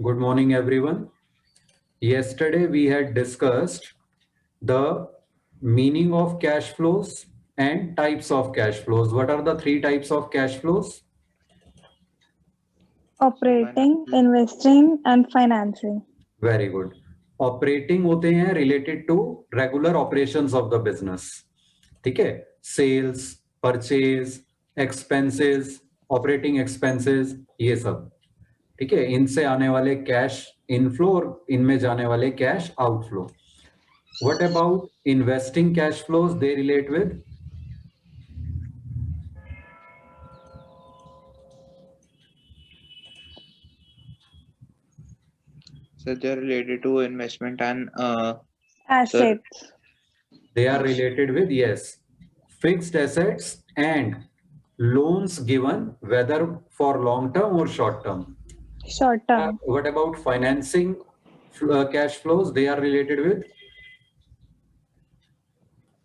Good morning, everyone. Yesterday we had discussed the meaning of cash flows and types of cash flows. What are the three types of cash flows? Operating, investing and financing. Very good. Operating होते हैं related to regular operations of the business. ठीक है? Sales, purchase, expenses, operating expenses, ये सब. ठीक है? इनसे आने वाले कैश इनफ्लो और इनमें जाने वाले cash outflow. What about investing cash flows? They relate with So they're related to investment and Assets. they are related with, yes, fixed assets and loans given whether for long term or short term. Short term. What about financing cash flows? They are related with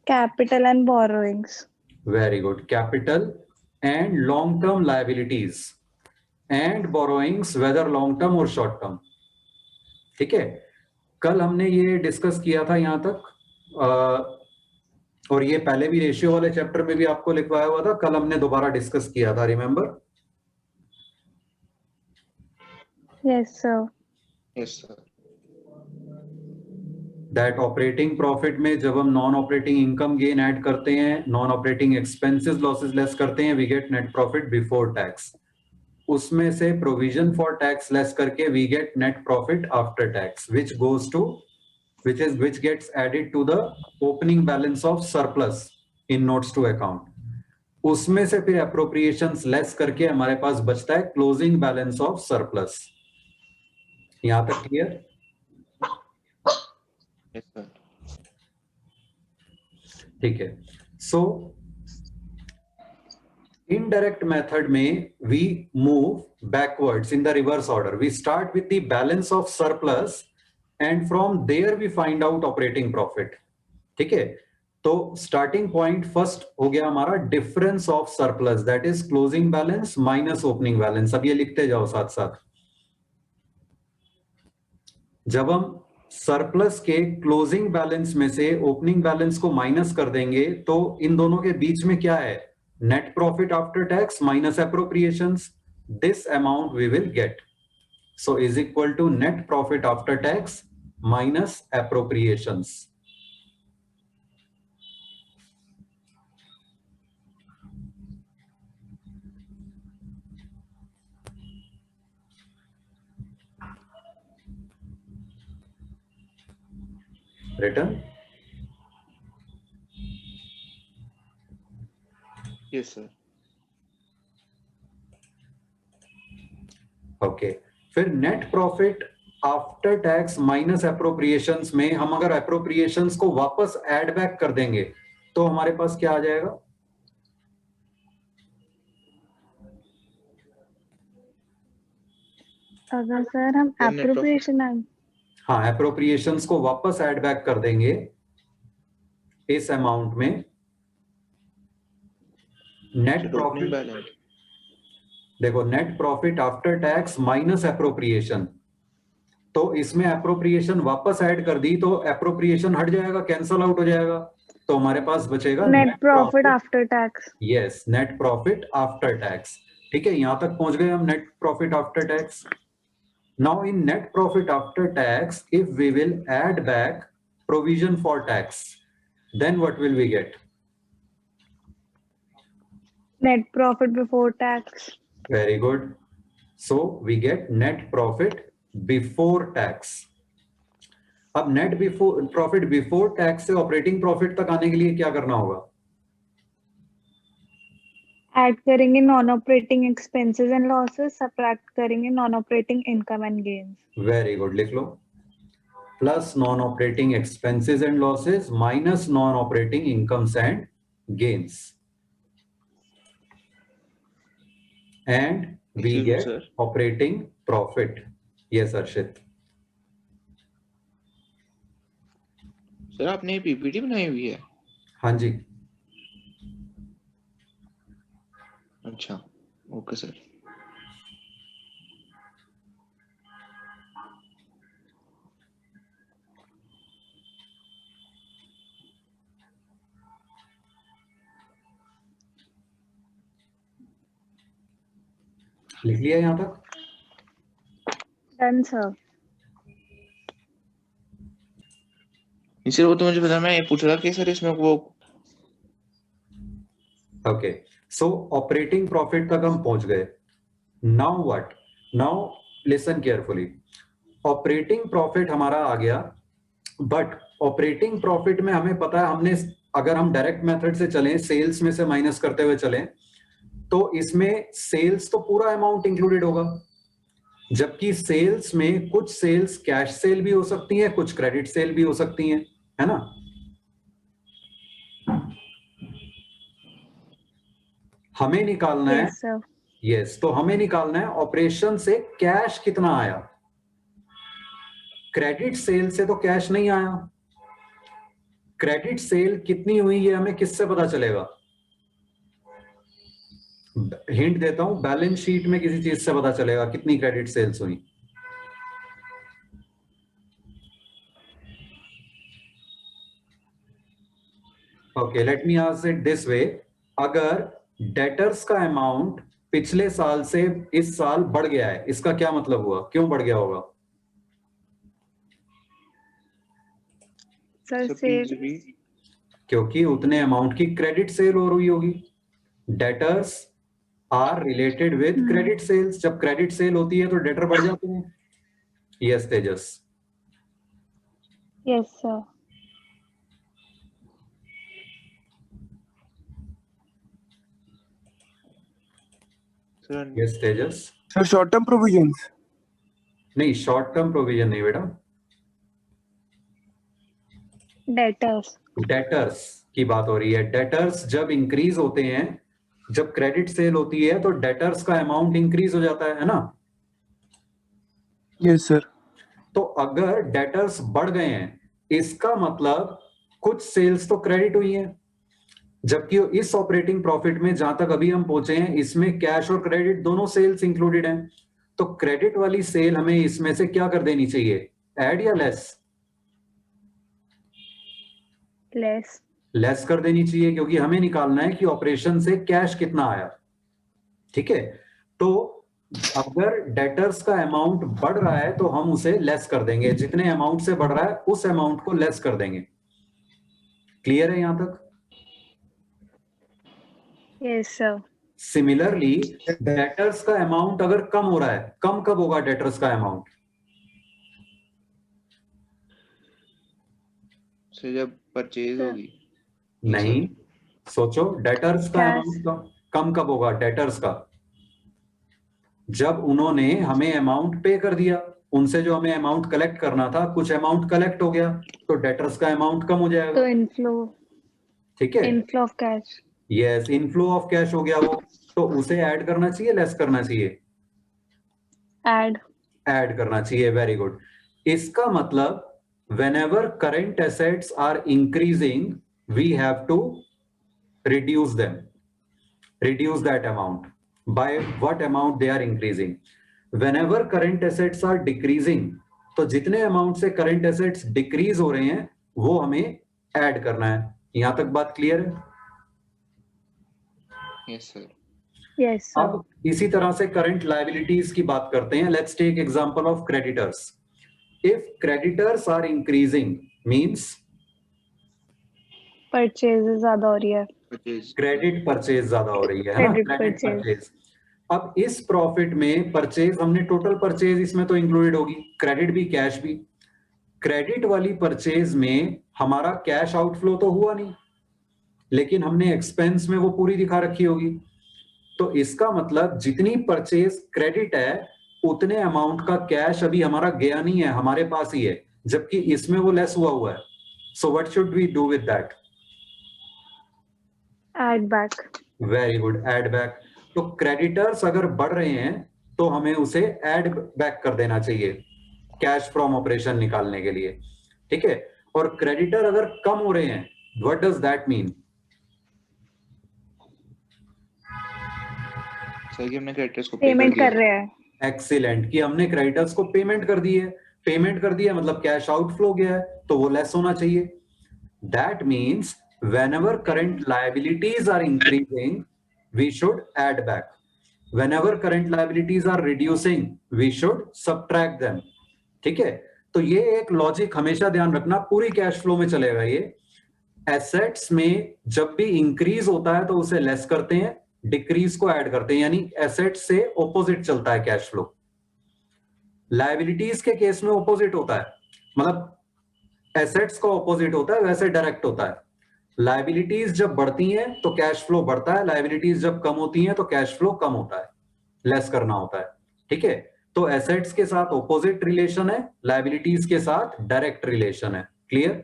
Capital and borrowings. very good capital and long term liabilities and borrowings whether long term or short term. ठीक है, कल हमने ये discuss किया था यहां तक और ये पहले भी रेशियो वाले चैप्टर में भी आपको लिखवाया हुआ था. कल हमने दोबारा डिस्कस किया था, remember? Yes, sir. yes sir. That operating profit में जब हम non operating income gain add करते हैं, non operating expenses losses less करते हैं, we get net profit before tax. उसमें से प्रोविजन फॉर टैक्स लेस करके we get net profit after tax which goes to which gets added to the opening balance of surplus in notes to account. उसमें से फिर appropriations less करके हमारे पास बचता है क्लोजिंग बैलेंस ऑफ सरप्लस. यहां तक क्लियर? Yes sir. ठीक है. सो indirect method में we move backwards in the reverse order. We start with the balance of surplus and from there we find out operating profit. ठीक है, तो starting point first हो गया हमारा difference of surplus, that is closing balance minus opening balance. अब ये लिखते जाओ साथ साथ. जब हम सरप्लस के क्लोजिंग बैलेंस में से ओपनिंग बैलेंस को माइनस कर देंगे तो इन दोनों के बीच में क्या है? Net profit after tax minus appropriations. This amount we will get. So is equal to net profit after tax minus appropriations. Written? Yes sir. Okay. फिर net profit after tax minus appropriations में हम अगर appropriations को वापस add back कर देंगे तो हमारे पास क्या आ जाएगा? अगर सर हम एप्रोप्रिएशन हाँ, एप्रोप्रिएशंस को वापस ऐड बैक कर देंगे इस अमाउंट में, नेट प्रॉफिट देखो, net profit after tax minus appropriation, तो इसमें एप्रोप्रिएशन वापस ऐड कर दी तो एप्रोप्रिएशन हट जाएगा, कैंसल आउट हो जाएगा, तो हमारे पास बचेगा net profit after tax. Yes, net profit after tax. ठीक है, यहां तक पहुंच गए हम net profit after tax. Now in net profit after tax if we will add back provision for tax, then what will we get? Net profit before tax. Very good. So we get net profit before tax. अब net profit before tax से operating profit तक आने के लिए क्या करना होगा? Add करेंगे non operating expenses and losses, subtract करेंगे non operating income and gains. Very good, लिख लो. Plus non operating expenses and losses minus non operating incomes and gains. And we get operating profit. Yes, Arshit. Sir आपने PPT बनाई हुई है? हाँ जी. अच्छा, okay sir. लिख लिया यहाँ तक? Done sir. सर वो तो मुझे पता, मैं ये पूछ रहा था कि सर इसमें वो ओके, सो ऑपरेटिंग प्रॉफिट तक हम पहुंच गए. Now what? Now listen carefully. Operating profit हमारा आ गया, बट ऑपरेटिंग प्रॉफिट में हमें पता है, हमने अगर हम डायरेक्ट मेथड से चलें, सेल्स में से माइनस करते हुए चलें, तो इसमें सेल्स तो पूरा अमाउंट इंक्लूडेड होगा, जबकि सेल्स में कुछ सेल्स कैश सेल भी हो सकती हैं, कुछ क्रेडिट सेल भी हो सकती हैं, है ना? हमें निकालना है, यस सर। यस, तो हमें निकालना है ऑपरेशन से कैश कितना आया. क्रेडिट सेल से तो कैश नहीं आया. क्रेडिट सेल कितनी हुई ये हमें किससे पता चलेगा? हिंट देता हूं, बैलेंस शीट में किसी चीज से पता चलेगा कितनी क्रेडिट सेल्स हुई. Okay, let me ask it this way. अगर डेटर्स का अमाउंट पिछले साल से इस साल बढ़ गया है, इसका क्या मतलब हुआ? क्यों बढ़ गया होगा? Sir sir cell. प्लीज क्योंकि उतने अमाउंट की क्रेडिट सेल हो रही होगी. Debtors are related with credit sales. जब क्रेडिट सेल होती है तो डेटर बढ़ जाते हैं. Yes Tejas. Yes sir. Sir yes Tejas. Sir short term provisions नहीं, शॉर्ट टर्म प्रोविजन नहीं बेटा, डेटर्स। डेटर्स की बात हो रही है. डेटर्स जब इंक्रीज होते हैं, जब क्रेडिट सेल होती है तो डेटर्स का अमाउंट इंक्रीज हो जाता है ना? Yes sir. तो अगर डेटर्स बढ़ गए हैं, इसका मतलब कुछ सेल्स तो क्रेडिट हुई हैं, जबकि इस ऑपरेटिंग प्रॉफिट में जहां तक अभी हम पहुंचे हैं, इसमें कैश और क्रेडिट दोनों सेल्स इंक्लूडेड हैं. तो क्रेडिट वाली सेल हमें इसमें से क्या कर देनी चाहिए? ऐड या लेस? लेस। लेस कर देनी चाहिए, क्योंकि हमें निकालना है कि ऑपरेशन से कैश कितना आया. ठीक है, तो अगर डेटर्स का अमाउंट बढ़ रहा है तो हम उसे लेस कर देंगे. जितने अमाउंट से बढ़ रहा है उस अमाउंट को लेस कर देंगे. क्लियर है यहां तक? Yes sir. सिमिलरली डेटर्स का अमाउंट अगर कम हो रहा है, कम कब होगा डेटर्स का अमाउंट? सर जब परचेज होगी. नहीं, सोचो, डेटर्स का Cash. अमाउंट कम कब होगा? डेटर्स का जब उन्होंने हमें अमाउंट पे कर दिया, उनसे जो हमें अमाउंट कलेक्ट करना था, कुछ अमाउंट कलेक्ट हो गया, तो डेटर्स का अमाउंट कम हो जाएगा. तो इनफ्लो। ठीक है, inflow of cash. Yes, inflow of cash हो गया वो, तो उसे ऐड करना चाहिए, लेस करना चाहिए? ऐड। ऐड करना चाहिए. Very good. इसका मतलब whenever current assets are increasing, we have to reduce them, reduce that amount. By what amount they are increasing? Whenever current assets are decreasing, तो जितने अमाउंट से करंट एसेट्स डिक्रीज हो रहे हैं वो हमें ऐड करना है. यहां तक बात क्लियर है? Yes sir. Yes sir. अब इसी तरह से करंट लायबिलिटीज की बात करते हैं. Let's take example of creditors. If creditors are increasing means purchase ज्यादा हो रही है। परचेज. क्रेडिट परचेज ज्यादा हो रही है ना? Credit credit purchase. परचेज. अब इस प्रॉफिट में परचेज, हमने टोटल परचेज इसमें तो इंक्लूडेड होगी, क्रेडिट भी कैश भी. क्रेडिट वाली परचेज में हमारा कैश आउटफ्लो तो हुआ नहीं, लेकिन हमने एक्सपेंस में वो पूरी दिखा रखी होगी. तो इसका मतलब जितनी परचेज क्रेडिट है उतने अमाउंट का कैश अभी हमारा गया नहीं है, हमारे पास ही है, जबकि इसमें वो लेस हुआ है. So what should we do with that? Add back. Very good, add back. तो क्रेडिटर्स अगर बढ़ रहे हैं तो हमें उसे ऐड बैक कर देना चाहिए कैश फ्रॉम ऑपरेशन निकालने के लिए. ठीक है, और क्रेडिटर अगर कम हो रहे हैं, what does that mean? Sir कि हमने क्रेडिटर्स को पेमेंट कर रहे हैं। एक्सीलेंट, कि हमने क्रेडिटर्स को पेमेंट कर दी है. पेमेंट कर दिया मतलब कैश आउटफ्लो गया है, तो वो लेस होना चाहिए. That means whenever current liabilities are increasing, we should add back. whenever current liabilities are reducing we should subtract them. ठीक है, तो ये एक लॉजिक हमेशा ध्यान रखना, पूरी कैश फ्लो में चलेगा ये। एसेट्स में जब भी इंक्रीज होता है तो उसे लेस करते हैं, डिक्रीज को ऐड करते हैं, यानी एसेट्स से ऑपोजिट चलता है कैश फ्लो। लायबिलिटीज के केस में ऑपोजिट होता है, मतलब एसेट्स का ऑपोजिट होता है, वैसे डायरेक्ट होता है। लायबिलिटीज जब बढ़ती हैं तो कैश फ्लो बढ़ता है, लायबिलिटीज जब कम होती हैं तो कैश फ्लो कम होता है, लेस करना होता है। ठीक है, तो एसेट्स के साथ ऑपोजिट रिलेशन है, लायबिलिटीज के साथ डायरेक्ट रिलेशन है। Clear?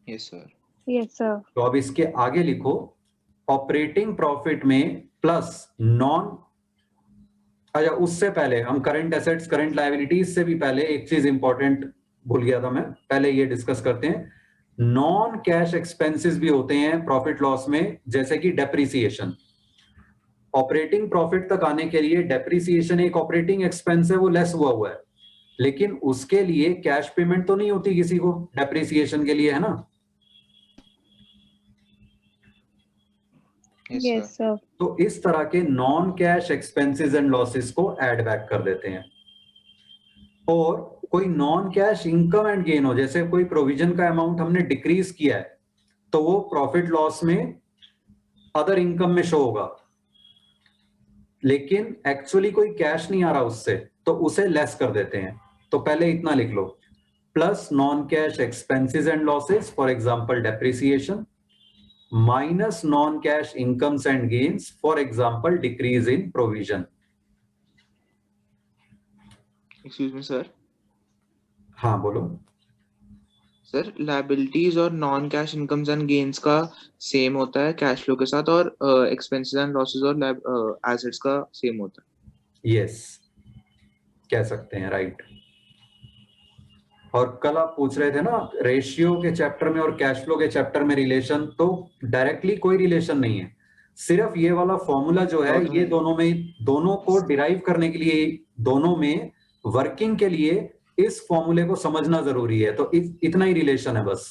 Yes sir. Yes, sir. तो अब इसके आगे लिखो, ऑपरेटिंग प्रॉफिट में प्लस नॉन, अच्छा उससे पहले हम करंट एसेट्स करंट लायबिलिटीज से भी पहले एक चीज इंपॉर्टेंट भूल गया था मैं, पहले ये डिस्कस करते हैं। नॉन कैश एक्सपेंसेस भी होते हैं प्रॉफिट लॉस में, जैसे कि डेप्रिसिएशन। ऑपरेटिंग प्रॉफिट तक आने के लिए डेप्रिसिएशन एक ऑपरेटिंग एक्सपेंस है, वो लेस हुआ है, लेकिन उसके लिए कैश पेमेंट तो नहीं होती किसी को डेप्रिसिएशन के लिए, है ना? Yes, sir. तो इस तरह के non cash expenses and losses को ऐड बैक कर देते हैं। और कोई non cash income and gain हो, जैसे कोई प्रोविजन का अमाउंट हमने डिक्रीज किया है तो वो प्रॉफिट लॉस में अदर इनकम में शो होगा, लेकिन एक्चुअली कोई कैश नहीं आ रहा उससे, तो उसे लेस कर देते हैं। तो पहले इतना लिख लो, plus non cash expenses and losses, for example depreciation, minus non cash incomes and gains, for example decrease in provision. Excuse me sir. हाँ बोलो। सर लायबिलिटीज और non cash incomes and gains का सेम होता है cash flow के साथ, और expenses and losses और एसेट्स का सेम होता है। यस, कह सकते हैं, राइट। और कल आप पूछ रहे थे ना रेशियो के चैप्टर में और कैश फ्लो के चैप्टर में रिलेशन, तो डायरेक्टली कोई रिलेशन नहीं है, सिर्फ ये वाला फॉर्मूला जो है ये दोनों में, दोनों को डिराइव करने के लिए, दोनों में वर्किंग के लिए इस फॉर्मूले को समझना जरूरी है। तो इतना ही रिलेशन है बस।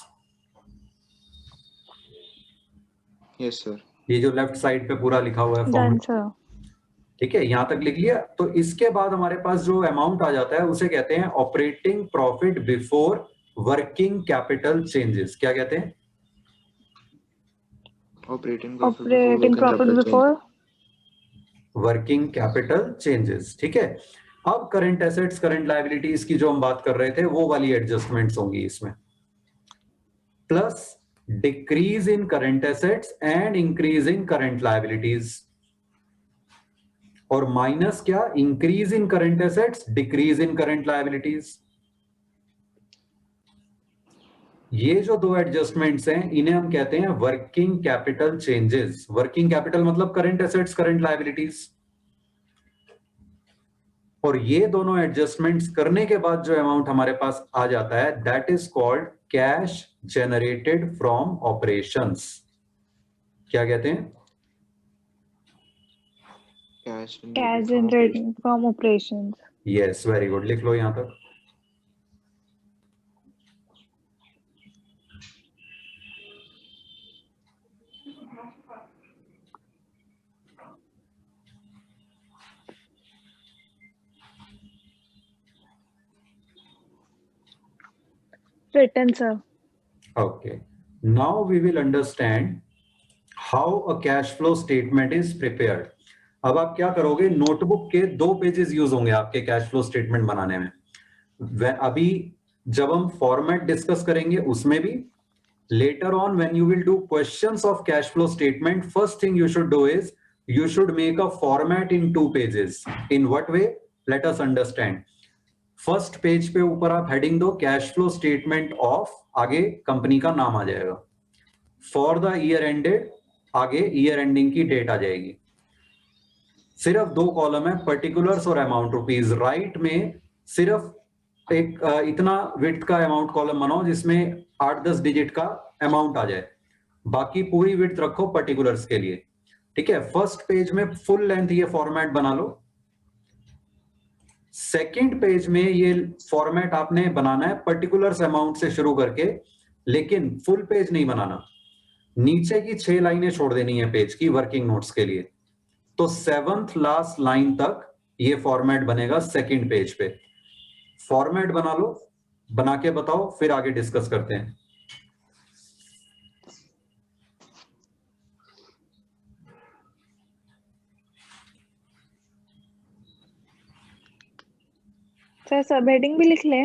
Yes sir. ये जो लेफ्ट साइड पे पूरा लिखा हुआ है Done, फॉर्मूला, sir. ठीक है, यहां तक लिख लिया। तो इसके बाद हमारे पास जो अमाउंट आ जाता है उसे कहते हैं operating profit before working capital changes. क्या कहते हैं? Operating Profit before. Working capital changes. ठीक है, अब करंट एसेट्स करंट लायबिलिटीज की जो हम बात कर रहे थे वो वाली एडजस्टमेंट्स होंगी इसमें, plus decrease in current assets and increase in current liabilities, और माइनस क्या, increase in current assets decrease in current liabilities. ये जो दो एडजस्टमेंट्स हैं इन्हें हम कहते हैं working capital changes. Working capital मतलब करंट एसेट्स करंट लायबिलिटीज, और ये दोनों एडजस्टमेंट्स करने के बाद जो अमाउंट हमारे पास आ जाता है that is called cash generated from operations. क्या कहते हैं? Cash generated from operations. Yes, very good, लिख लो यहां तक। Written, sir. Okay, now we will understand how a cash flow statement is prepared. अब आप क्या करोगे, नोटबुक के 2 पेजेस यूज होंगे आपके कैश फ्लो स्टेटमेंट बनाने में। अभी जब हम फॉर्मेट डिस्कस करेंगे उसमें भी, later on when you will do questions of cash flow statement, first thing you should do is you should make a format in 2 pages. In what way? Let us understand. First page पे ऊपर आप heading दो cash flow statement of, आगे company का नाम आ जाएगा, for the year ended, आगे year ending की डेट आ जाएगी। सिर्फ 2 कॉलम है, पर्टिकुलर्स और अमाउंट रुपीज। राइट में सिर्फ एक इतना विड्थ का अमाउंट कॉलम बनाओ जिसमें 8-10 डिजिट का अमाउंट आ जाए, बाकी पूरी विड्थ रखो पर्टिकुलर्स के लिए। ठीक है, फर्स्ट पेज में फुल लेंथ ये फॉर्मेट बना लो। सेकंड पेज में ये फॉर्मेट आपने बनाना है पर्टिकुलर्स अमाउंट से शुरू करके, लेकिन फुल पेज नहीं बनाना, नीचे की 6 लाइनें छोड़ देनी है पेज की वर्किंग नोट्स के लिए। तो 7th लास्ट लाइन तक ये फॉर्मेट बनेगा सेकंड पेज पे। फॉर्मेट बना लो, बना के बताओ, फिर आगे डिस्कस करते हैं। सर सब हेडिंग भी लिख ले।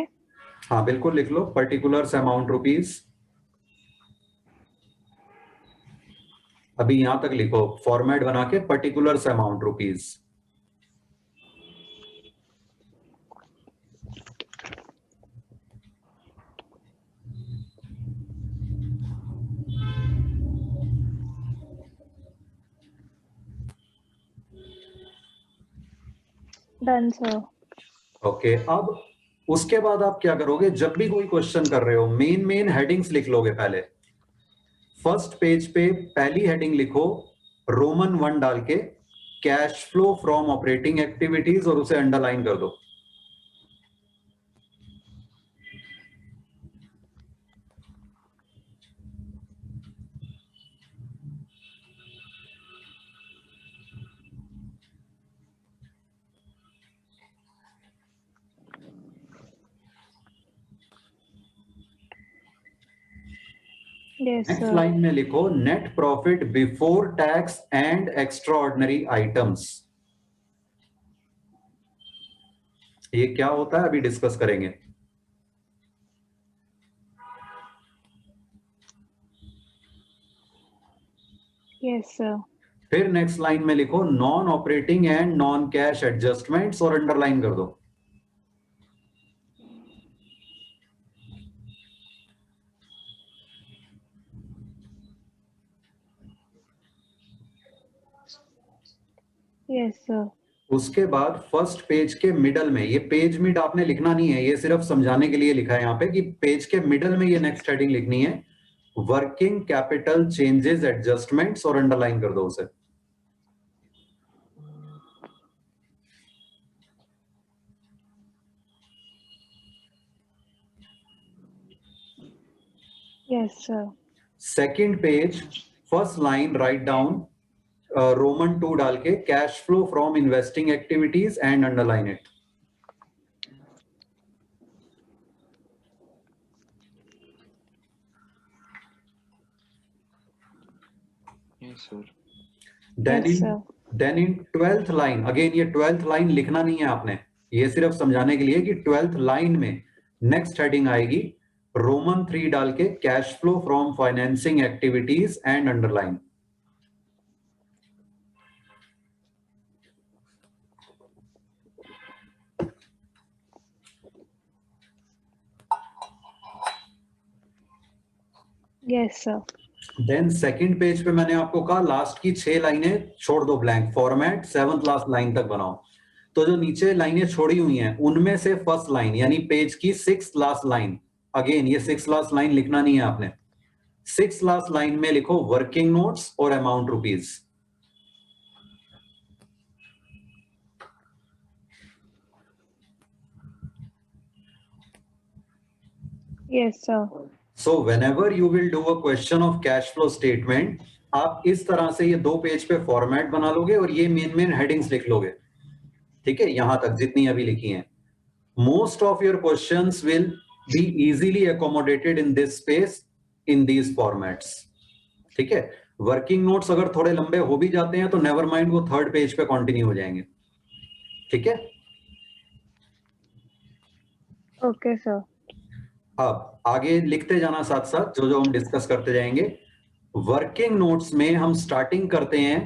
हाँ बिल्कुल लिख लो। पर्टिकुलर्स अमाउंट रुपीज, अभी यहां तक लिखो, फॉर्मेट बना के particulars amount rupees. Done sir. Okay, अब उसके बाद आप क्या करोगे, जब भी कोई क्वेश्चन कर रहे हो मेन हेडिंग्स लिख लोगे पहले। फर्स्ट पेज पे पहली हेडिंग लिखो रोमन 1 डाल के, cash flow from operating activities, और उसे अंडरलाइन कर दो। Yes next sir. लाइन में लिखो net profit before tax and extraordinary items. ये क्या होता है अभी डिस्कस करेंगे। Yes sir. फिर नेक्स्ट लाइन में लिखो non operating and non cash adjustments, और अंडरलाइन कर दो। Yes sir. उसके बाद फर्स्ट पेज के मिडल में, ये पेज मिड आपने लिखना नहीं है, ये सिर्फ समझाने के लिए लिखा है यहाँ पे कि पेज के मिडल में ये नेक्स्ट हेडिंग लिखनी है, वर्किंग कैपिटल चेंजेस एडजस्टमेंट्स, और अंडरलाइन कर दो उसे। Yes sir. Second page first line write down Roman 2 डाल के cash flow from investing activities and underline it. Yes, sir. Then in 12th line, again ये 12th line लिखना नहीं है आपने, ये सिर्फ समझाने के लिए कि 12th लाइन में नेक्स्ट हेडिंग आएगी रोमन 3 डाल के cash flow from financing activities and underline. Yes sir. Then second page पे मैंने आपको कहा लास्ट की 6 लाइनें छोड़ दो blank, format 7th last line तक बनाओ। तो जो नीचे लाइनें छोड़ी हुई हैं उनमें से फर्स्ट लाइन यानी पेज की 6th लास्ट लाइन, अगेन ये 6th लास्ट लाइन लिखना नहीं है आपने, 6th लास्ट लाइन में लिखो वर्किंग नोट्स और amount rupees. Yes sir. So whenever you will do a question of cash flow statement, आप इस तरह से ये 2 पेज पे फॉर्मेट बना लोगे और ये मेन हेडिंग्स लिख लोगे। ठीक है, यहां तक जितनी अभी लिखी हैं। Most of your questions will be easily accommodated in this space in these formats. ठीक है, वर्किंग नोट्स अगर थोड़े लंबे हो भी जाते हैं तो नेवर माइंड, वो 3rd पेज पे कंटिन्यू हो जाएंगे। ठीक है, ओके सर। अब आगे लिखते जाना साथ साथ, जो जो हम डिस्कस करते जाएंगे। वर्किंग नोट्स में हम स्टार्टिंग करते हैं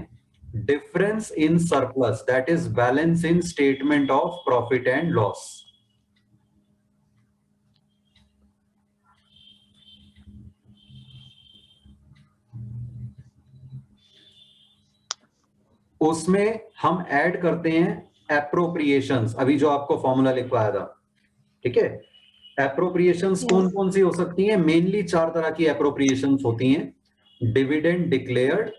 difference in surplus, that is balance in statement of profit and loss. उसमें हम ऐड करते हैं एप्रोप्रिएशंस, अभी जो आपको फॉर्मूला लिखवाया था। ठीक है, एप्रोप्रिएशंस कौन कौन सी हो सकती हैं, मेनली 4 तरह की एप्रोप्रिएशंस होती हैं। Dividend declared,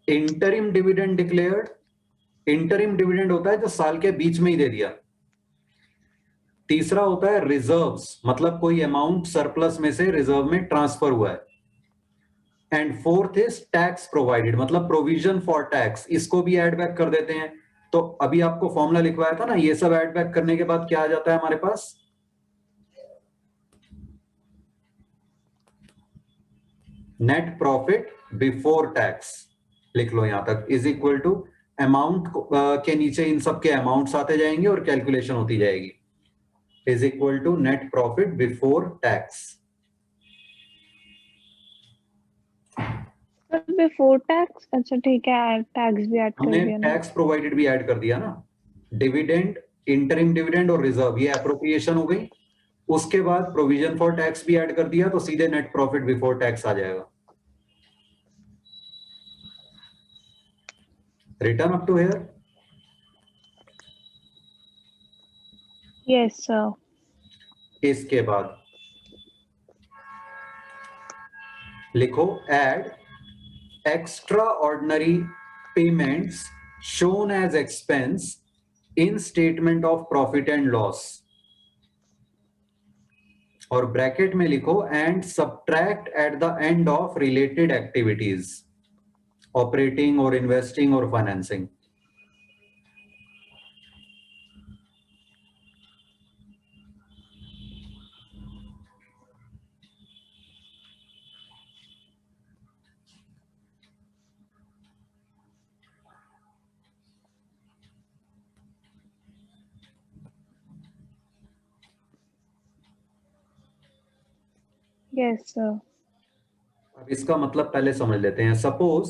interim dividend declared, interim dividend होता है जो साल के बीच में ही दे दिया। तीसरा होता है रिजर्व्स, मतलब कोई अमाउंट सरप्लस में से रिजर्व में ट्रांसफर हुआ है। And fourth is tax provided, मतलब प्रोविजन फॉर टैक्स, इसको भी ऐड बैक कर देते हैं। तो अभी आपको फॉर्मूला लिखवाया था ना, ये सब ऐड बैक करने के बाद क्या आ जाता है हमारे पास, नेट प्रॉफिट बिफोर टैक्स, लिख लो यहां तक, इज इक्वल टू अमाउंट के नीचे इन सब के अमाउंट्स आते जाएंगे और कैलकुलेशन होती जाएगी, is equal to net profit before tax. Before tax, अच्छा ठीक है, टैक्स भी ऐड कर हमने दिया ना। टैक्स प्रोवाइडेड भी ऐड कर दिया ना, डिविडेंड, इंटरिम डिविडेंड और रिजर्व, ये एप्रोप्रिएशन हो गई। उसके बाद प्रोविजन फॉर टैक्स भी ऐड कर दिया, तो सीधे नेट प्रॉफिट बिफोर टैक्स आ जाएगा। Return up to here? Yes sir. इसके बाद लिखो add extraordinary payments shown as expense in statement of profit and loss, और ब्रैकेट में लिखो and subtract at the end of related activities, operating और investing और फाइनेंसिंग। Yes sir. अब इसका मतलब पहले समझ लेते हैं। सपोज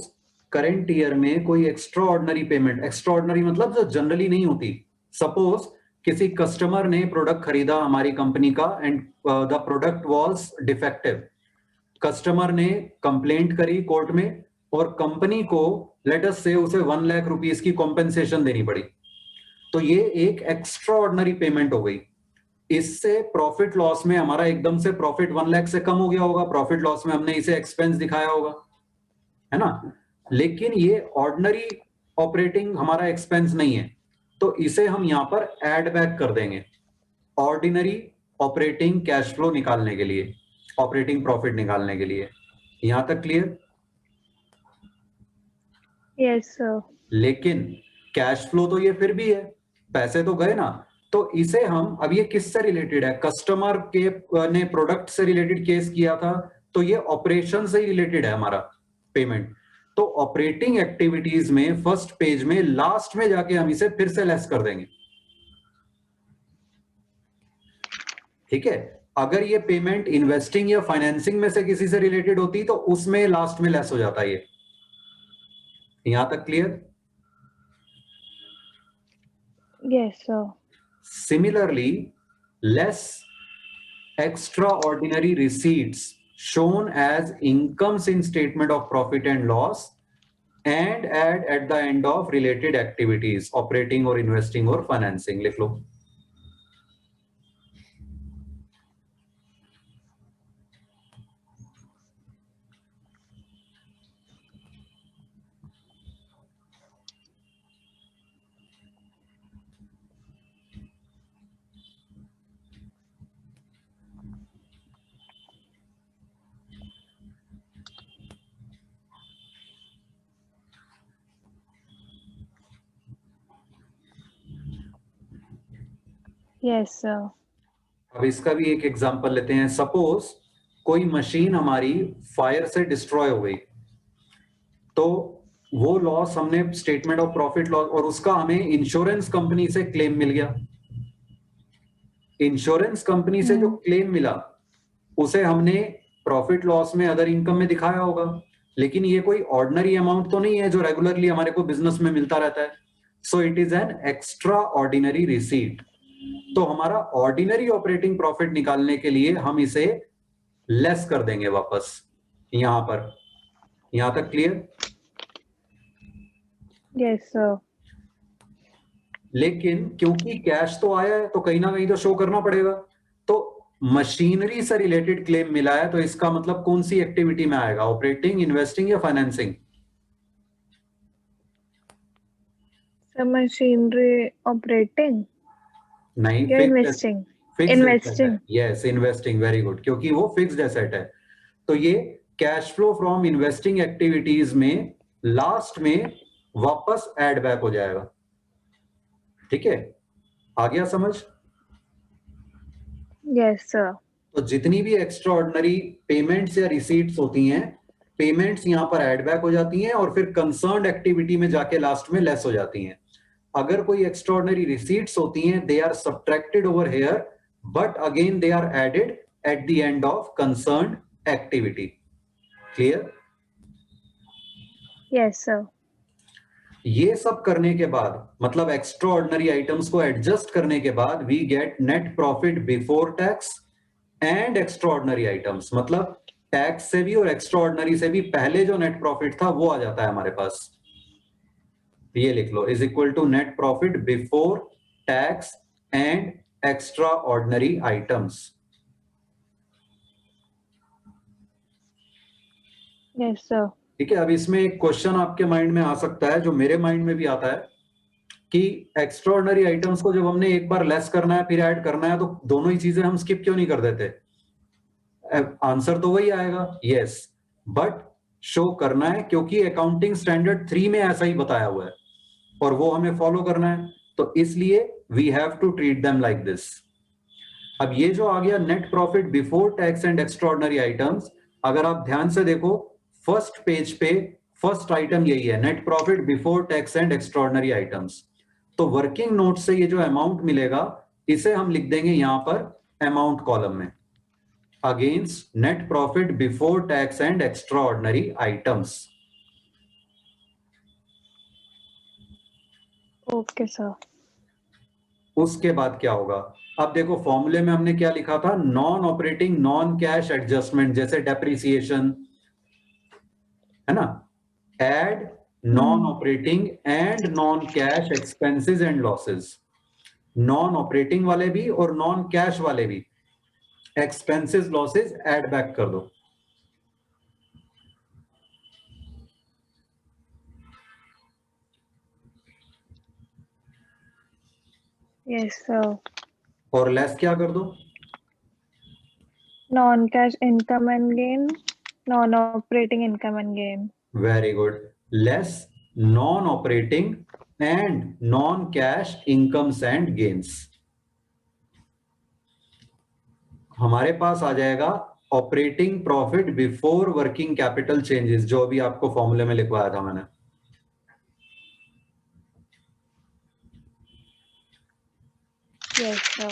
करंट ईयर में कोई extra ordinary payment, extra ordinary मतलब जो जनरली नहीं होती, सपोज किसी कस्टमर ने प्रोडक्ट खरीदा हमारी कंपनी का and the product was defective, customer ने कंप्लेंट करी कोर्ट में और कंपनी को लेट अस से उसे 1 लाख रुपीस की कॉम्पेंसेशन देनी पड़ी, तो ये एक एक्स्ट्रा ऑर्डिनरी पेमेंट हो गई। इससे प्रॉफिट लॉस में हमारा एकदम से प्रॉफिट 1 लाख से कम हो गया होगा, प्रॉफिट लॉस में हमने इसे एक्सपेंस दिखाया होगा, है ना। लेकिन ये ऑर्डिनरी ऑपरेटिंग हमारा एक्सपेंस नहीं है, तो इसे हम यहां पर ऐड बैक कर देंगे ऑर्डिनरी ऑपरेटिंग कैश फ्लो निकालने के लिए, ऑपरेटिंग प्रॉफिट निकालने के लिए। यहां तक क्लियर? Yes sir. लेकिन कैश फ्लो तो ये फिर भी है, पैसे तो गए ना, तो इसे हम, अब ये किससे रिलेटेड है, कस्टमर के ने प्रोडक्ट से रिलेटेड केस किया था, तो ये ऑपरेशन से ही रिलेटेड है हमारा पेमेंट। तो ऑपरेटिंग एक्टिविटीज में फर्स्ट पेज में लास्ट में जाके हम इसे फिर से लेस कर देंगे, ठीक है। अगर ये पेमेंट इन्वेस्टिंग या फाइनेंसिंग में से किसी से रिलेटेड होती तो उसमें लास्ट में लेस हो जाता है ये। यहां तक clear? Yes sir. Similarly, less extraordinary receipts shown as incomes in statement of profit and loss and add at the end of related activities, operating or investing or financing, लिख लो। Yes sir. अब इसका भी एक example लेते हैं। Suppose कोई machine हमारी fire से डिस्ट्रॉय हो गई, तो वो लॉस हमने स्टेटमेंट ऑफ प्रॉफिट लॉस, और उसका हमें इंश्योरेंस कंपनी से क्लेम मिल गया। इंश्योरेंस कंपनी से जो क्लेम मिला उसे हमने प्रॉफिट लॉस में अदर इनकम में दिखाया होगा, लेकिन ये कोई ऑर्डिनरी अमाउंट तो नहीं है जो रेगुलरली हमारे को बिजनेस में मिलता रहता है। So it is an extra ordinary receipt. तो हमारा ऑर्डिनरी ऑपरेटिंग प्रॉफिट निकालने के लिए हम इसे लेस कर देंगे वापस यहां पर। यहां तक क्लियर? Yes sir. लेकिन क्योंकि कैश तो आया है तो कहीं ना कहीं तो शो करना पड़ेगा, तो मशीनरी से रिलेटेड क्लेम मिला है, तो इसका मतलब कौन सी एक्टिविटी में आएगा, ऑपरेटिंग, इन्वेस्टिंग या फाइनेंसिंग? सर मशीनरी ऑपरेटिंग नहीं, या fixed investing? Investing. Yes, investing, very good, क्योंकि वो फिक्स्ड एसेट है। तो ये cash flow from investing activities में लास्ट में वापस ऐड बैक हो जाएगा। ठीक है, आ गया समझ? Yes, sir. तो जितनी भी एक्स्ट्रा ऑर्डिनरी पेमेंट्स या रिसीट्स होती हैं, पेमेंट्स यहां पर ऐड बैक हो जाती हैं और फिर कंसर्न्ड एक्टिविटी में जाके लास्ट में लेस हो जाती हैं। अगर कोई एक्स्ट्रा ऑर्डिनरी रिसीट्स होती हैं, they are subtracted over here, but again they are added at the end of concerned activity. Clear? Yes, sir. ये सब करने के बाद, मतलब एक्स्ट्रा ऑर्डिनरी आइटम्स को एडजस्ट करने के बाद, we get net profit before tax and extraordinary items. मतलब टैक्स से भी और एक्स्ट्रा ऑर्डिनरी से भी पहले जो नेट प्रॉफिट था वो आ जाता है हमारे पास। ये लिख लो, is equal to net profit before tax and extraordinary items. Yes, sir. ठीक है, अब इसमें एक क्वेश्चन आपके माइंड में आ सकता है, जो मेरे माइंड में भी आता है, कि एक्स्ट्रा ऑर्डिनरी आइटम्स को जब हमने एक बार लेस करना है फिर ऐड करना है, तो दोनों ही चीजें हम स्किप क्यों नहीं कर देते? आंसर तो वही आएगा, यस, बट शो करना है क्योंकि अकाउंटिंग स्टैंडर्ड 3 में ऐसा ही बताया हुआ है और वो हमें फॉलो करना है, तो इसलिए we have to treat them like this. अब ये जो आ गया net profit before tax and extraordinary items, अगर आप ध्यान से देखो फर्स्ट पेज पे फर्स्ट आइटम यही है, net profit before tax and extraordinary items. तो वर्किंग नोट से ये जो अमाउंट मिलेगा इसे हम लिख देंगे यहां पर अमाउंट कॉलम में, against net profit before tax and extraordinary items. Okay, sir. उसके बाद क्या होगा? अब देखो फॉर्मूले में हमने क्या लिखा था, non operating non cash adjustment, जैसे डेप्रिसिएशन है ना, add non operating and non cash expenses and losses. Non operating वाले भी और नॉन कैश वाले भी एक्सपेंसेस लॉसेस ऐड बैक कर दो। Yes, sir. और लेस क्या कर दो? Non-cash income and gain, non-operating income and gain. Very good, less non operating and non cash incomes and gains. हमारे पास आ जाएगा operating profit before working capital changes, जो अभी आपको फॉर्मूले में लिखवाया था मैंने। Yes, sir.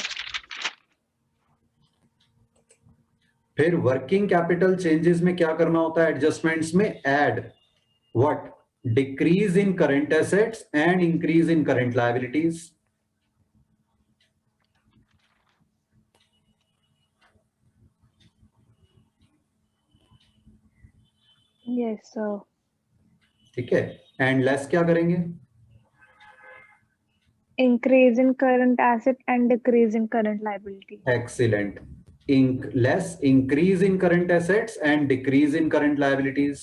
फिर वर्किंग कैपिटल चेंजेस में क्या करना होता है? एडजस्टमेंट्स में add what? Decrease in current assets and increase in current liabilities. Yes, sir. ठीक है, एंड लेस क्या करेंगे? Increase in current asset and decrease in current liability. Excellent, less increase in current assets and decrease in current liabilities.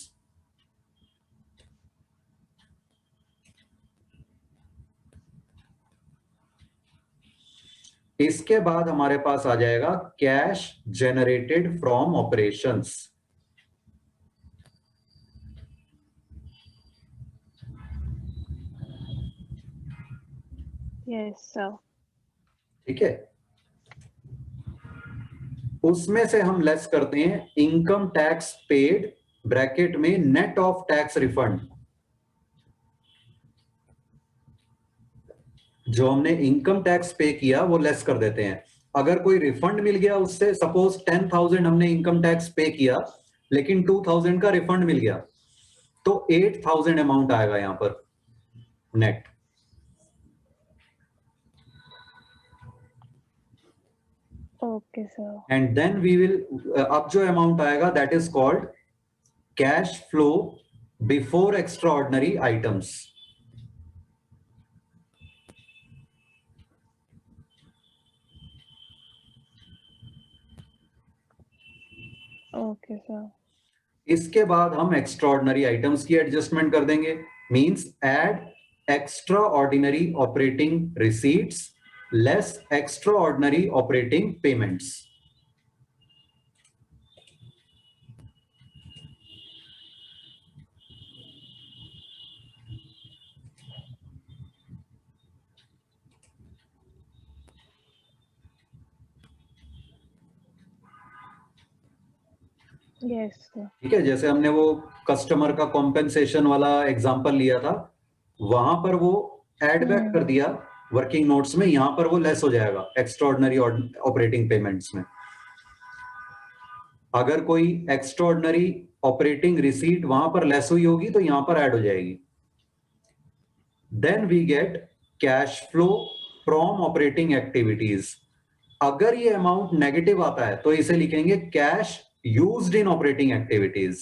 इसके बाद हमारे पास आ जाएगा cash generated from operations. Yes, sir. ठीक है, उसमें से हम लेस करते हैं इनकम टैक्स पेड ब्रैकेट में नेट ऑफ टैक्स रिफंड। जो हमने इनकम टैक्स पे किया वो लेस कर देते हैं। अगर कोई रिफंड मिल गया उससे, सपोज 10,000 हमने इनकम टैक्स पे किया लेकिन 2,000 का रिफंड मिल गया, तो 8,000 अमाउंट आएगा यहां पर net. Okay, sir. And then we will, अब जो अमाउंट आएगा that is called cash flow before extraordinary items. Okay, sir. इसके बाद हम एक्स्ट्रा ऑर्डिनरी आइटम्स की एडजस्टमेंट कर देंगे, means add extraordinary operating receipts less extraordinary operating payments. Yes, sir. ठीक है, जैसे हमने वो कस्टमर का कॉम्पेंसेशन वाला एग्जांपल लिया था, वहां पर वो एड बैक कर दिया वर्किंग नोट्स में, यहां पर वो लेस हो जाएगा एक्स्ट्राऑर्डिनरी ऑपरेटिंग पेमेंट्स में। अगर कोई एक्स्ट्राऑर्डिनरी ऑपरेटिंग रिसीट वहां पर लेस हुई होगी तो यहां पर ऐड हो जाएगी। Then we get cash flow from operating activities. अगर ये अमाउंट नेगेटिव आता है तो इसे लिखेंगे cash used in operating activities.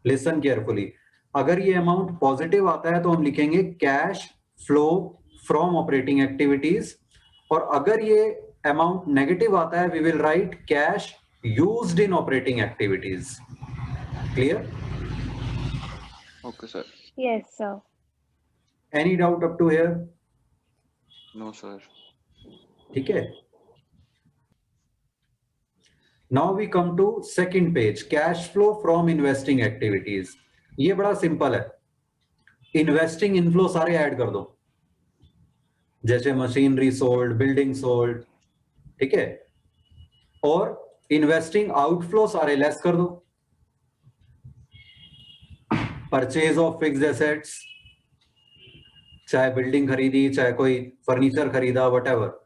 Listen carefully, अगर ये अमाउंट पॉजिटिव आता है तो हम लिखेंगे cash flow from operating activities, और अगर ये अमाउंट नेगेटिव आता है we will write cash used in operating activities. Clear? Okay, sir. Yes, sir. Any doubt up to here? No, sir. ठीक है, now we come to second page, cash flow from investing activities. ये बड़ा simple है, investing inflow सारे add कर दो, जैसे machinery sold, building sold, ठीक है, और इन्वेस्टिंग आउटफ्लो सारे लेस कर दो, परचेज ऑफ फिक्स्ड एसेट्स, चाहे बिल्डिंग खरीदी, चाहे कोई फर्नीचर खरीदा, व्हाटएवर।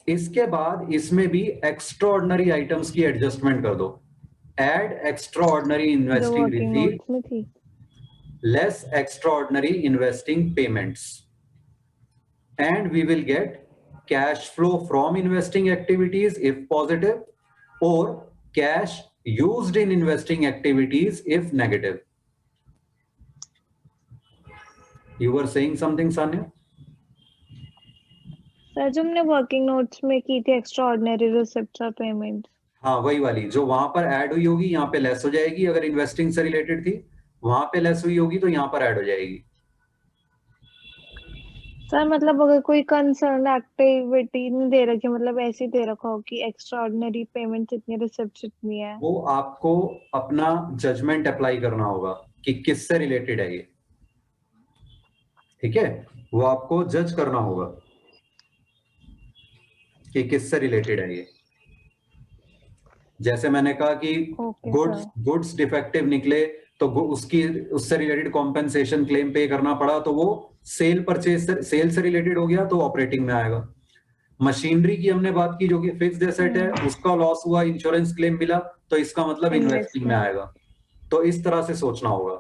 इसके बाद इसमें भी एक्स्ट्राऑर्डिनरी आइटम्स की एडजस्टमेंट कर दो, एड एक्स्ट्राऑर्डिनरी जो इन्वेस्टिंग वर्किंग रिसीट नोट्स में थी। less extraordinary investing payments, and we will get cash flow from investing activities if positive, or cash used in investing activities if negative. You were saying something, Sanya? Sir जो हमने working notes में की थी extra ordinary receipts और payment. हाँ, वही वाली जो वहां पर ऐड हुई होगी यहाँ पे लेस हो जाएगी, अगर इन्वेस्टिंग से रिलेटेड थी वहां पे लेस हुई होगी तो यहाँ पर ऐड हो जाएगी। सर मतलब अगर कोई कंसर्न एक्टिविटी नहीं दे रखी, मतलब ऐसे ही दे रखा हो कि एक्स्ट्रा ऑर्डिनरी पेमेंट इतनी, रिसिप्ट्स इतनी है, वो आपको अपना जजमेंट अप्लाई करना होगा कि किससे रिलेटेड है ये, ठीक है, वो आपको जज करना होगा कि किससे रिलेटेड है ये। जैसे मैंने कहा कि ओके गुड्स डिफेक्टिव निकले तो उससे रिलेटेड कॉम्पेंसेशन क्लेम पे करना पड़ा, तो वो सेल से रिलेटेड हो गया तो ऑपरेटिंग में आएगा। मशीनरी की हमने बात की जो कि फिक्स्ड एसेट है, उसका लॉस हुआ, इंश्योरेंस क्लेम मिला, तो इसका मतलब इन्वेस्टिंग में आएगा। तो इस तरह से सोचना होगा,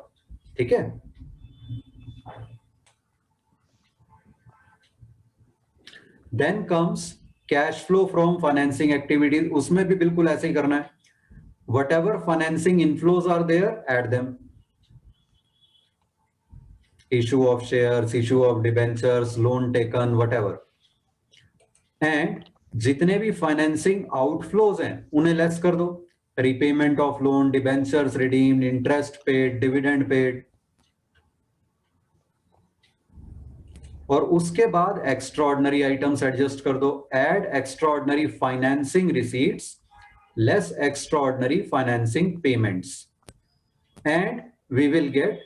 ठीक है। Then comes cash flow from financing activities, उसमें भी बिल्कुल ऐसे ही करना है, whatever financing inflows are there, add them. Issue of shares, issue of debentures, loan taken, whatever. And जितने भी फाइनेंसिंग आउटफ्लोज हैं उन्हें लेस कर दो, repayment of loan, debentures redeemed, interest paid, dividend paid. और उसके बाद एक्स्ट्राऑर्डिनरी आइटम्स एडजस्ट कर दो, add extraordinary financing receipts less extraordinary financing payments, and we will get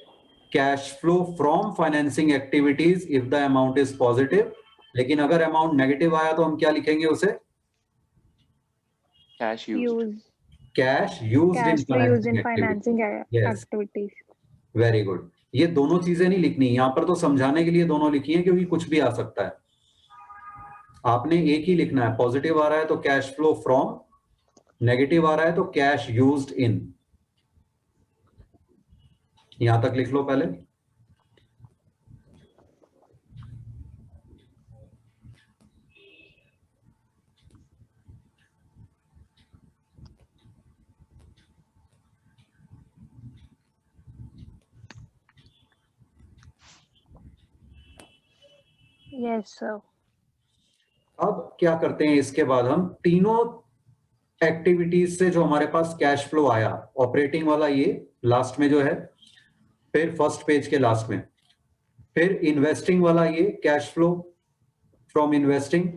cash flow from financing activities if the amount is positive. लेकिन अगर amount negative आया तो हम क्या लिखेंगे उसे? Cash used. कैश यूज्ड इन फाइनेंसिंग एक्टिविटीज। Very good. ये दोनों चीजें नहीं लिखनी, यहाँ पर तो समझाने के लिए दोनों लिखी है क्योंकि कुछ भी आ सकता है। आपने एक ही लिखना है, पॉजिटिव आ रहा है तो कैश फ्लो फ्रॉम, नेगेटिव आ रहा है तो कैश यूज्ड इन। यहां तक लिख लो पहले। Yes sir. अब क्या करते हैं, इसके बाद हम तीनों एक्टिविटीज से जो हमारे पास कैश फ्लो आया, ऑपरेटिंग वाला ये लास्ट में जो है, फिर फर्स्ट पेज के लास्ट में, फिर इन्वेस्टिंग वाला ये कैश फ्लो फ्रॉम इन्वेस्टिंग,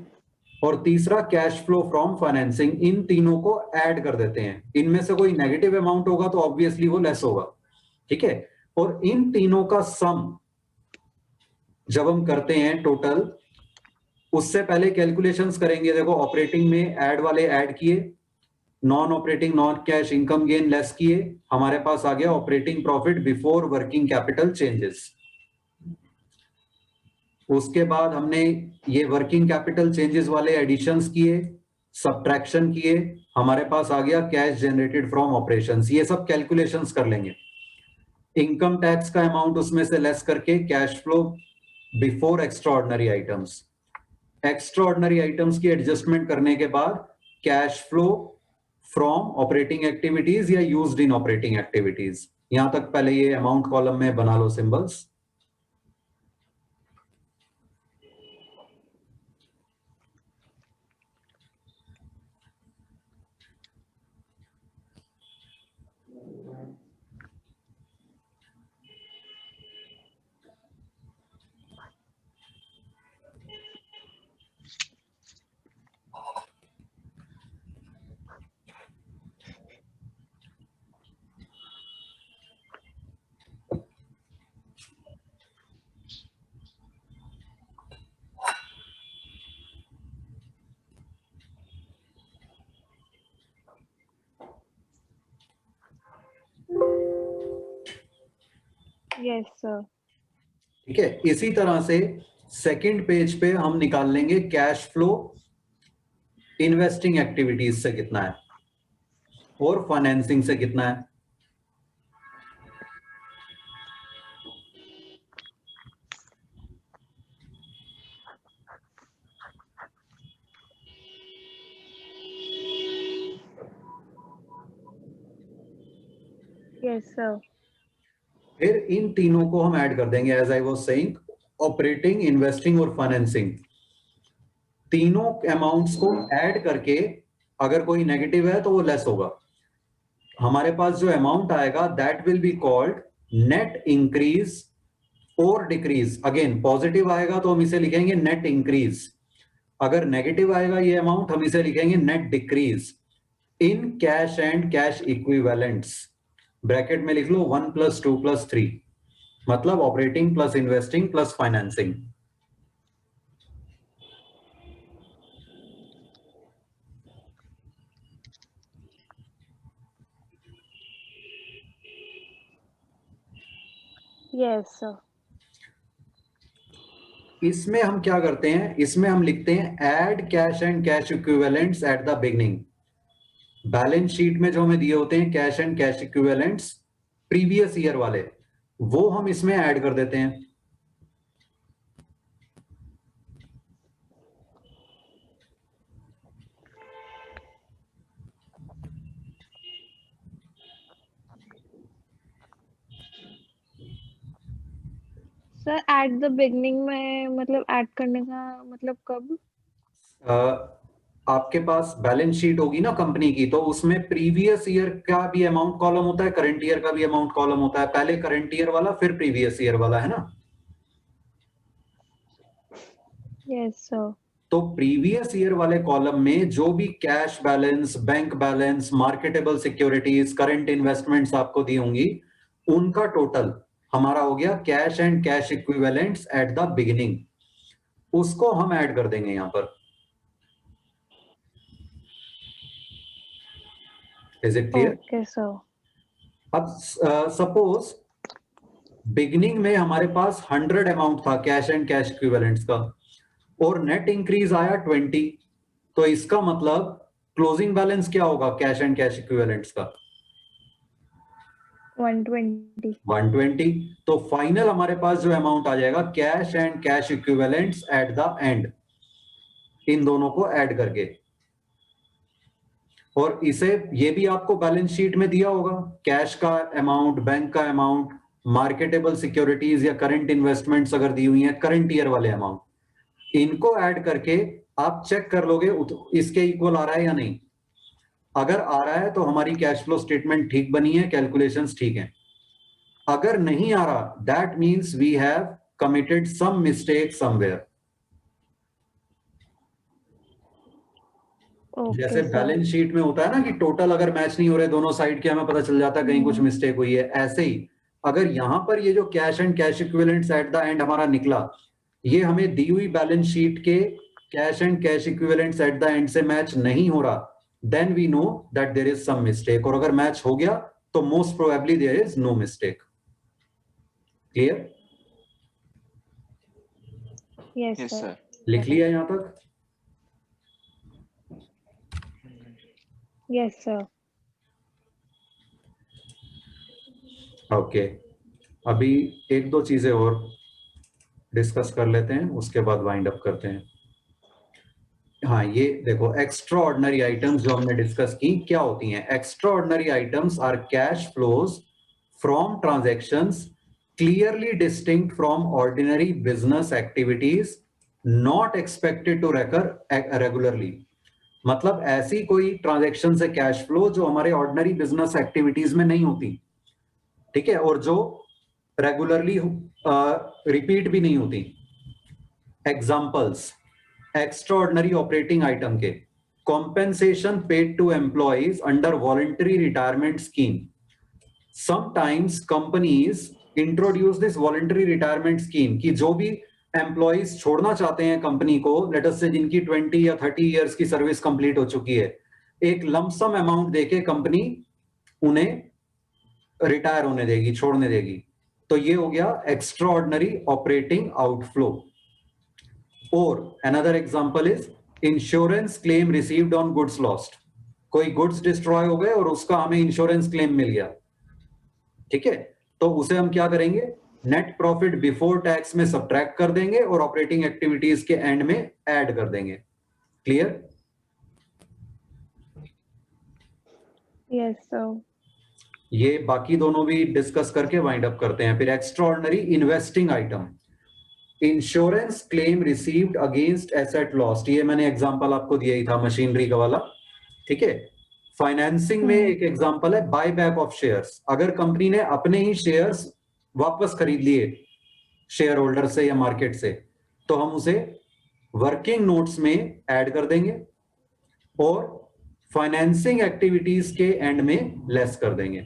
और तीसरा कैश फ्लो फ्रॉम फाइनेंसिंग, इन तीनों को ऐड कर देते हैं। इनमें से कोई नेगेटिव अमाउंट होगा तो ऑब्वियसली वो लेस होगा, ठीक है। और इन तीनों का सम जब हम करते हैं टोटल, उससे पहले कैलकुलेशंस करेंगे। देखो ऑपरेटिंग में ऐड वाले ऐड किए, non operating non cash income gain less किए, हमारे पास आ गया operating profit before working capital changes. उसके बाद हमने ये वर्किंग कैपिटल चेंजेस वाले एडिशंस किए, सब्ट्रैक्शन किए, हमारे पास आ गया कैश जनरेटेड फ्रॉम ऑपरेशंस। ये सब कैलकुलेशंस कर लेंगे। इनकम टैक्स का अमाउंट उसमें से लेस करके cash flow before extraordinary items. Extraordinary items की एडजस्टमेंट करने के बाद cash flow from operating activities या यूज्ड इन ऑपरेटिंग एक्टिविटीज। यहां तक पहले ये अमाउंट कॉलम में बना लो सिंबल्स। Yes sir. ठीक है, इसी तरह से सेकंड पेज पे हम निकाल लेंगे कैश फ्लो इन्वेस्टिंग एक्टिविटीज से कितना है और फाइनेंसिंग से कितना है। Yes sir. फिर इन तीनों को हम ऐड कर देंगे, as I was saying, operating, investing और फाइनेंसिंग। तीनों अमाउंट्स को ऐड करके अगर कोई नेगेटिव है तो वो लेस होगा। हमारे पास जो अमाउंट आएगा that will be called net increase और डिक्रीज। अगेन पॉजिटिव आएगा तो हम इसे लिखेंगे नेट इंक्रीज, अगर नेगेटिव आएगा ये अमाउंट हम इसे लिखेंगे net decrease in cash and cash equivalents. Bracket में लिख लो 1 + 2 + 3, मतलब operating plus investing plus financing. Yes sir. इसमें हम क्या करते हैं, इसमें हम लिखते हैं add cash and cash equivalents at the beginning. Balance sheet में जो हमें दिए होते हैं cash and cash equivalents previous year वाले, वो हम इसमें ऐड कर देते हैं। सर एट द बिगनिंग में मतलब ऐड करने का मतलब कब? आपके पास बैलेंस शीट होगी ना कंपनी की, तो उसमें प्रीवियस ईयर का भी अमाउंट कॉलम होता है, करंट ईयर का भी अमाउंट कॉलम होता है। पहले करंट ईयर वाला फिर प्रीवियस ईयर वाला, है ना। Yes sir. तो प्रीवियस ईयर वाले कॉलम में जो भी cash balance, bank balance, marketable securities, current investments आपको दी होंगी, उनका टोटल हमारा हो गया cash and cash equivalents at the beginning. उसको हम ऐड कर देंगे यहां पर। Is it clear? Okay sir. अब सपोज बिगिनिंग में हमारे पास 100 अमाउंट था कैश एंड कैश इक्विवेलेंट्स का और नेट इंक्रीज आया 20, तो इसका मतलब क्लोजिंग बैलेंस क्या होगा कैश एंड कैश इक्विवेलेंट्स का? 120। 120। तो फाइनल हमारे पास जो अमाउंट आ जाएगा cash and cash equivalents at the end, इन दोनों को ऐड करके। और इसे ये भी आपको बैलेंस शीट में दिया होगा, कैश का अमाउंट, बैंक का अमाउंट, मार्केटेबल सिक्योरिटीज या करंट इन्वेस्टमेंट्स अगर दी हुई हैं करंट ईयर वाले अमाउंट, इनको ऐड करके आप चेक कर लोगे इसके इक्वल आ रहा है या नहीं। अगर आ रहा है तो हमारी कैश फ्लो स्टेटमेंट ठीक बनी है, कैलकुलेशंस ठीक हैं। अगर नहीं आ रहा, that means we have committed some mistake somewhere. जैसे बैलेंस शीट में होता है ना कि टोटल अगर मैच नहीं हो रहे दोनों साइड के, हमें पता चल जाता है कहीं कुछ मिस्टेक हुई है, ऐसे ही अगर यहां पर ये जो cash and cash equivalents at the and हमारा निकला, ये हमें दी हुई बैलेंस शीट के cash and cash equivalents at the and से मैच नहीं हो रहा, then we know that there is some mistake. और अगर मैच हो गया तो most probably there is no mistake. Clear? Yes, Yes, sir. sir. लिख लिया यहाँ तक? Yes, sir. ओके, अभी एक दो चीजें और डिस्कस कर लेते हैं, उसके बाद वाइंड अप करते हैं. हाँ, ये देखो एक्स्ट्रा ऑर्डिनरी आइटम्स जो हमने डिस्कस की क्या होती हैं. Extraordinary items are cash flows from transactions clearly distinct from ordinary business activities not expected to recur regularly. मतलब ऐसी कोई ट्रांजैक्शन से कैश फ्लो जो हमारे ऑर्डिनरी बिजनेस एक्टिविटीज में नहीं होती, ठीक है, और जो रेगुलरली रिपीट भी नहीं होती. एग्जांपल्स एक्स्ट्राऑर्डिनरी ऑपरेटिंग आइटम के: compensation paid to employees under voluntary retirement scheme. Sometimes companies introduce this voluntary retirement scheme कि जो भी एम्प्लॉइज छोड़ना चाहते हैं कंपनी को, लेट अस से जिनकी 20 या 30 इयर्स की सर्विस कंप्लीट हो चुकी है, एक लमसम अमाउंट देके कंपनी उन्हें रिटायर होने देगी, छोड़ने देगी. तो ये हो गया एक्स्ट्रा ऑर्डिनरी ऑपरेटिंग आउटफ्लो. और another example is insurance claim received on goods lost. कोई गुड्स डिस्ट्रॉय हो गए और उसका हमें इंश्योरेंस क्लेम मिल गया, ठीक है, तो उसे हम क्या करेंगे, नेट प्रॉफिट बिफोर टैक्स में सब्ट्रैक्ट कर देंगे और ऑपरेटिंग एक्टिविटीज के एंड में ऐड कर देंगे. क्लियर? Yes, sir. ये बाकी दोनों भी डिस्कस करके वाइंड अप करते हैं. फिर extra ordinary investing item: insurance claim received against asset lost. ये मैंने एग्जांपल आपको दिया ही था, मशीनरी का वाला, ठीक है. फाइनेंसिंग में एक एग्जांपल है बाय बैक ऑफ शेयर्स. अगर कंपनी ने अपने ही शेयर्स वापस खरीद लिए शेयर होल्डर से या मार्केट से, तो हम उसे वर्किंग नोट्स में ऐड कर देंगे और फाइनेंसिंग एक्टिविटीज के एंड में लेस कर देंगे.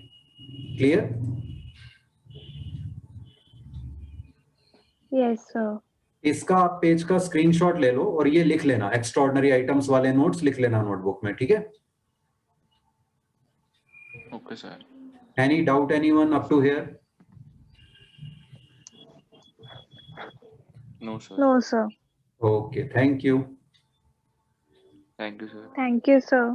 क्लियर? Yes, sir. इसका आप पेज का स्क्रीनशॉट ले लो और ये लिख लेना, एक्स्ट्राऑर्डिनरी आइटम्स वाले नोट्स लिख लेना नोटबुक में, ठीक है. Okay, sir. Any doubt anyone up to here? No, sir. No, sir. Okay, thank you. Thank you, sir. Thank you, sir.